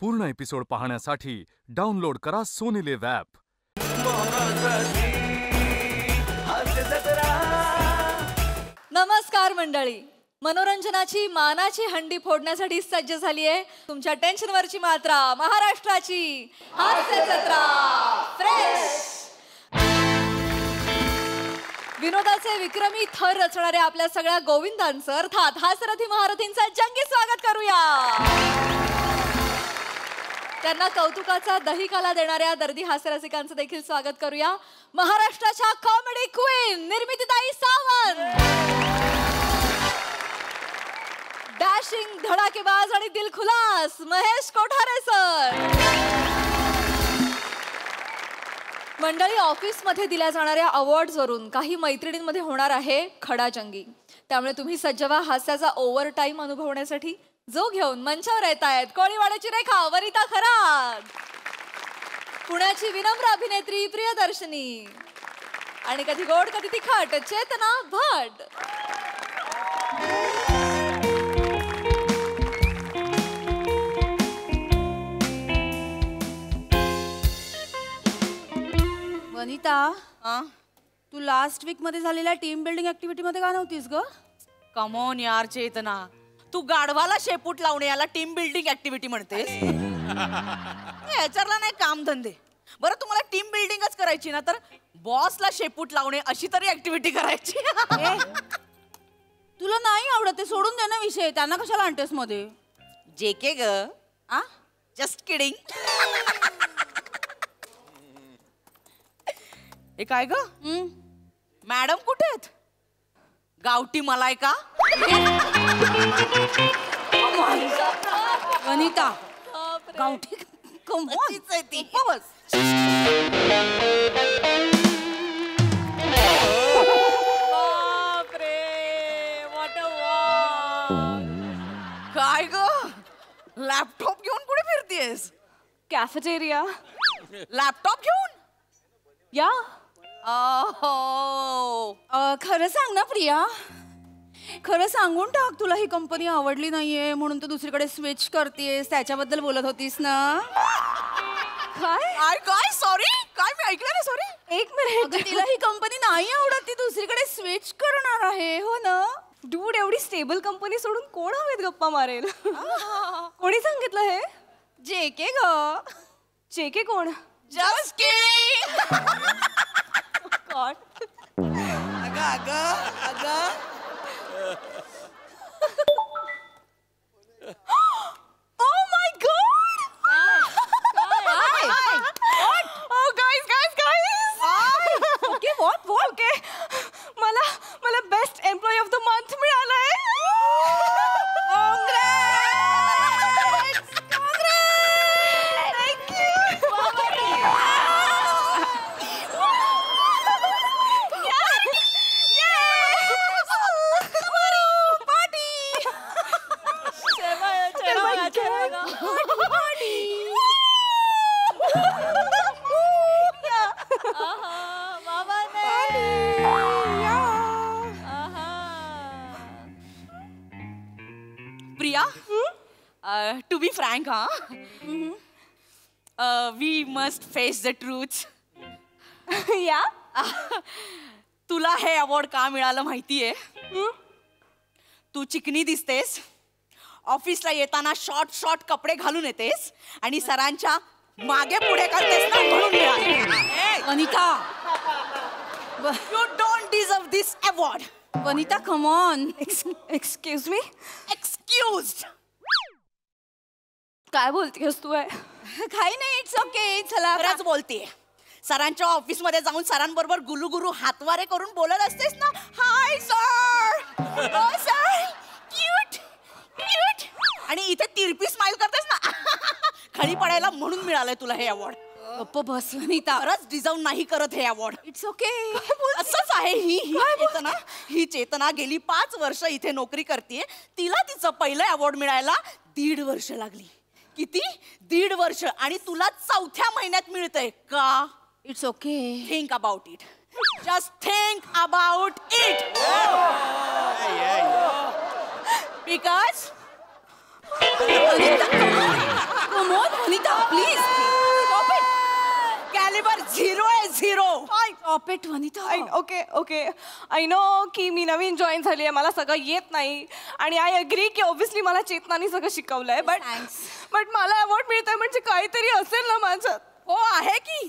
पूर्ण एपिसोड पाहण्यासाठी डाउनलोड करा सोनी लिव्ह ॲप. नमस्कार मंडळी, मनोरंजनाची मानाची हंडी फोडण्यासाठी सज्ज झाली आहे तुमच्या टेन्शनवरची मात्रा महाराष्ट्राची हास्य जत्रा फ्रेश. विनोदाचे विक्रमी थर रचणाऱ्या आपल्या सगळ्या गोविंदांचं अर्थात हास्यरथी महारथींचं जंगी स्वागत करूया. त्यांना कौतुकाचा दहीकाला देणाऱ्या दर्दी हास्यरसिकांचं देखील स्वागत करूया. महाराष्ट्राच्या कॉमेडी क्वीन निर्मितीताई सावंत, डॅशिंग धडाकेबाज आणि दिलखुलास महेश कोठारे सर. मंडळी, ऑफिसमध्ये दिल्या जाणाऱ्या अवॉर्ड्सवरून काही मैत्रिणींमध्ये होणार आहे खडाजंगी. त्यामुळे तुम्ही सज्ज व्हा हास्याचा ओव्हर टाइम अनुभवण्यासाठी. जो घेऊन मंचावर येत आहेत कोळीवाड्याची रेखा वनिता खरात, पुण्याची विनम्र अभिनेत्री प्रियदर्शनी आणि कधी गोड कधी तिखट चेतना भट. वनिता, तू लास्ट वीक मध्ये झालेल्या टीम बिल्डिंग ऍक्टिव्हिटी मध्ये का नव्हतीस ग? कम ऑन यार चेतना, तू गाढवाला शेपूट लावणे याला टीम बिल्डिंग ऍक्टिव्हिटी म्हणतेस? याच्याला नाही काम धंदे. बरं, तुम्हाला टीम बिल्डिंगच करायची ना तर बॉसला शेपूट लावणे अशी तरी ऍक्टिव्हिटी करायची. तुला नाही आवडत ते सोडून दे ना विषय, त्यांना कशाला आणतेस मध्ये? जेके ग, जस्ट किडिंग. हे काय ग, मॅडम कुठे आहेत? गावठी मलाई का? वनिता, गावठी कमवायचं आहे ती. काय ग, लॅपटॉप घेऊन कुठे फिरतेस? कॅफेटेरिया. लॅपटॉप घेऊन? या. खरं सांग ना प्रिया, खरं सांगून टाक, तुला ही कंपनी आवडली नाहीये म्हणून तू दुसरीकडे स्विच करतेस, त्याच्याबद्दल बोलत होतीस ना? काय काय सॉरी, काय मी ऐकलं नाही, सॉरी. एक मिनिट, तिला ही कंपनी नाही आवडत, ती दुसरीकडे स्विच करणार आहे, हो ना? डूड, एवढी स्टेबल कंपनी सोडून कोण हवेत गप्पा मारेल? कोणी सांगितलं हे? जेके ग. जेके कोण? Just kidding. गॉड. अगं अगं अगं, Oh my God! Oh guys, guys, guys! Okay, what? Okay, मला best employee of the month मिळालंय. Thank you. Priya, to be frank, we must face the truth. या, तुला हे अवॉर्ड का मिळालं माहितीये? तू चिकनी दिसतेस, ऑफिसला येताना शॉर्ट शॉर्ट कपडे घालून येतेस आणि सरांच्या मागे पुढे करतेस ना, म्हणून मिळालं. Vanita, you don't deserve this award. Vanita, come on. Excuse me. Excused. काय बोलतेस तू? काही नाही, इट्स ओके. चला, खरंच बोलतेय. सरांच्या ऑफिस मध्ये जाऊन सरांबरोबर गुलू हातवारे करून बोलत असतेस ना, hi sir, sir, cute cute, आणि इथे तिरपी स्माइल करतेस ना, खळी पडायला, म्हणून मिळालंय तुला हे अवॉर्ड. गप्प बस वनिता, खरंच डिझर्व नाही करत हे अवॉर्ड. It's okay. असंच आहे. ही चेतना गेली 5 वर्ष इथे नोकरी करते. तिला तिचं पहिलं अवॉर्ड मिळायला 1.5 वर्ष लागली. किती? 1.5 वर्ष. आणि तुला 4थ्या महिन्यात मिळतंय का? It's okay. Think about it. Just think about it. Because come on stop it Vanita. Okay okay I know की मी नवीन जॉईन झाली आहे, मला सगळं येत नाही आणि आय अग्री की ऑब्व्हियसली मला चेतनाने सगळं शिकवलंय, बट मला अवॉर्ड मिळतंय म्हणजे काहीतरी असेल ना माझ्यात. हो आहे की,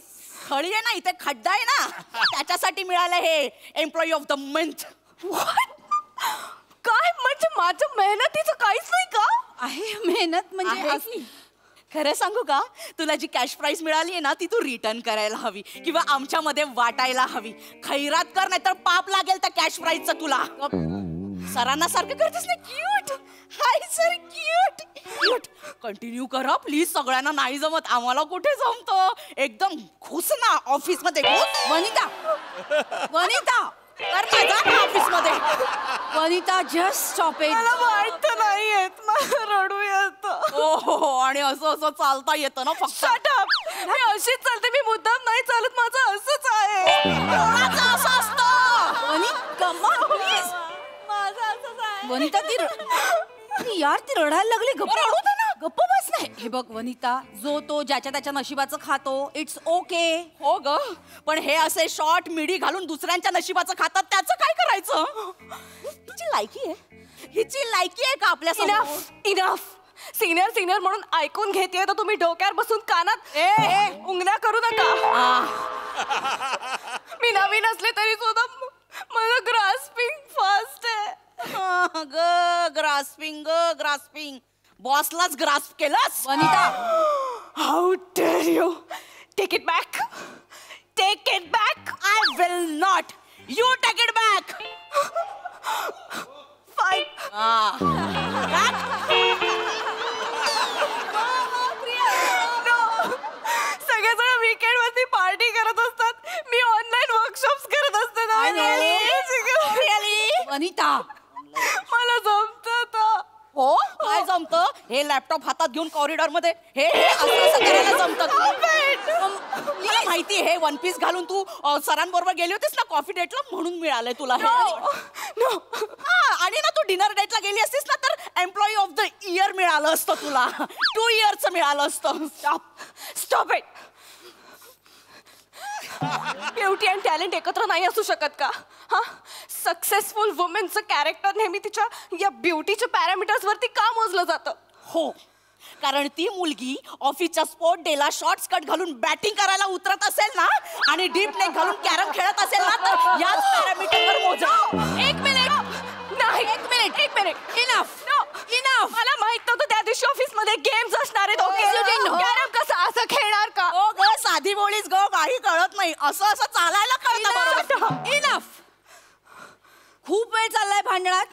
खळी आहे ना इथे, खड्डा आहे ना, त्याच्यासाठी मिळालं हे एम्प्लॉई ऑफ द मंथ. काय म्हणजे माझ्या मेहनतीचं काहीच नाही का? आहे मेहनत म्हणजे खरं सांगू का, तुला जी कॅश प्राइस मिळाली आहे ना ती तू रिटर्न करायला हवी किंवा आमच्यामध्ये वाटायला हवी. खैरात कर, नाही तर पाप लागेल त्या कॅश प्राइसचं तुला. सरांना सारखं करतेस ना, cute. Hi sir, cute cute. Continue करा प्लीज. सगळ्यांना नाही जमत, आम्हाला कुठे जमतं. एकदम घुस ना ऑफिस मध्ये. वनिता वनिता कर ना, जा ना ऑफिस मध्ये. Vanita just stop it. मला वाटत नाही येत, मला रडू येतं. हो आणि असं असं चालता येतं ना फक्त. Shut up. मी अशीच चालते, मी मुद्दाम नाही चालत, माझं असंच आहे. कोणाचं असं असतं? वनी कम ऑन प्लीज. माझं असंच आहे. वनिता ती यार ती रडायला लागली. गप्प रडू दे ना, गप्प बस. नाही हे बघ वनिता, जो तो ज्याच्या त्याच्या नशिबाचं खातो, इट्स ओके. हो ग, पण हे असे शॉर्ट मिडी घालून दुसऱ्यांच्या नशिबाचं खातात, त्याचं काय करायचं? हिची लायकी आहे, हिची लायकी आहे का आपल्या समोर? इनफ. सिनियर म्हणून ऐकून घेतेय तर तुम्ही डोक्यावर बसून कानात उंगण्या करू नका. मी नवीन असले तरी सुद्धा माझं ग्रास्पिंग फास्ट आहे. ग्रास्पिंग बॉसलाच ग्रास्प केलंस. Vanita how dare you. Take it back. Take it back. I will not. You take it back. Fine. सगळेजण वीकेंड वरती पार्टी करत असतात, मी ऑनलाईन वर्कशॉप्स करत असते. वनिता मला जमत. हो काय जमतं? हे लॅपटॉप हातात घेऊन कॉरिडॉर मध्ये हे असं असं करायला जमतं. मला माहिती हे वन पीस घालून तू सरांबरोबर गेली होतीस ना कॉफी डेटला, म्हणून मिळालंय तुला हे. आणि ना तू डिनर डेटला गेली असतीस ना तर एम्प्लॉई ऑफ द इयर मिळालं असतं तुला. 2 इयरचं मिळालं असतं. Stop it. Beauty and talent एकत्र नाही असू शकत का? हा, सक्सेसफुल वुमेनचं कॅरेक्टर नेहमी तिच्या या ब्युटीच्या पॅरामीटर्स वरती का मोजलं जातं? हो, कारण ती मुलगी ऑफिसच्या स्पोर्ट डेला शॉर्ट्स कट घालून बॅटिंग करायला उतरत असेल ना आणि डीप नेक घालून कॅरम खेळत असेल ना तर याच पॅरामीटरवर मोजा. एक मिनिट. नाही, एक मिनिट. इनफ. मला माहित नव्हतं त्या दिवशी ऑफिस मध्ये गेम्स असणार आहेत. कॅरम कसं असं खेळणार का? हो ग, साधी बोलीच ग, काही कळत नाही. असं असं चालायला कळतं. इनफ. खूप वेळ चाललाय भांडणात.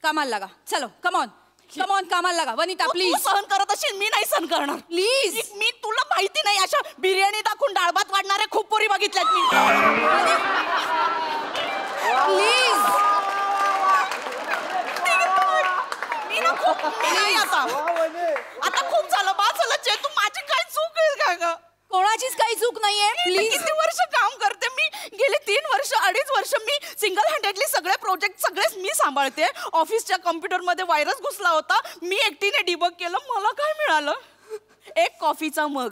कामाला लागा. चलो कम ऑन कामाला लागा. वनिता प्लीज. तू सहन करत असेल, मी नाही सहन करणार. प्लीज. मी तुला माहिती नाही, अशा बिर्याणी टाकून डाळ भात वाढणाऱ्या खूप पोरी बघितल्यात मी. प्लीज. मी ना खूप नाही आता खूप झालं, बा झालं. तू माझी काय चूक आहे का ग? कोणाचीच काही चूक नाहीये. प्लीज. किती वर्ष काम करते मी, गेले 3-2.5 वर्ष मी सिंगल हँडेडली सगळे प्रोजेक्ट सगळेच मी सांभाळते. ऑफिसच्या कम्प्युटर मध्ये व्हायरस घुसला होता, मी एकटीने डिबग केलं. मला काय मिळालं? एक कॉफीचा मग.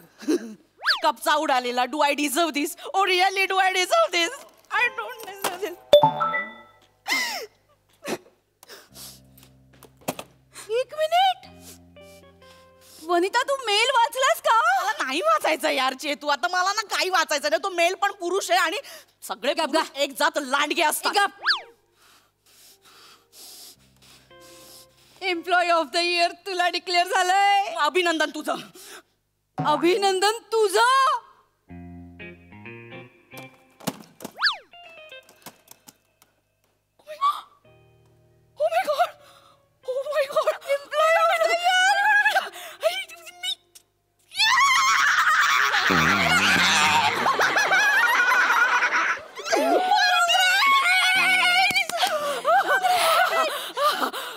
कपचा उडालेला. Do I deserve this? Oh really do I deserve this? I don't deserve this. एक मिनिट. वनिता तू मेल वाचलास का? मला नाही वाचायचं यार चेतू, आता मला ना काही वाचायचं नाही. तो मेल पण पुरुष आहे आणि सगळे पुरुष एक जात लांडगे असतात. एम्प्लॉई ऑफ द इयर तुला डिक्लेअर झालंय. अभिनंदन तुझं. अभिनंदन तुझं. Oh my God! Oh my God! Employee of the year!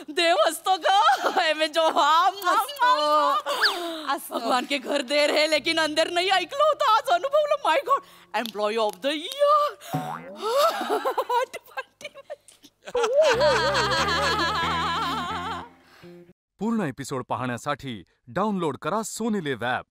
देव असतो ग, मैं जो भगवान के घर देर है लेकिन अंदर नहीं ऐकलं होतं, आज अनुभवलं. My god, employee of the year. पूर्ण एपिसोड पाहण्यासाठी डाउनलोड करा सोनी लिव्ह ॲप.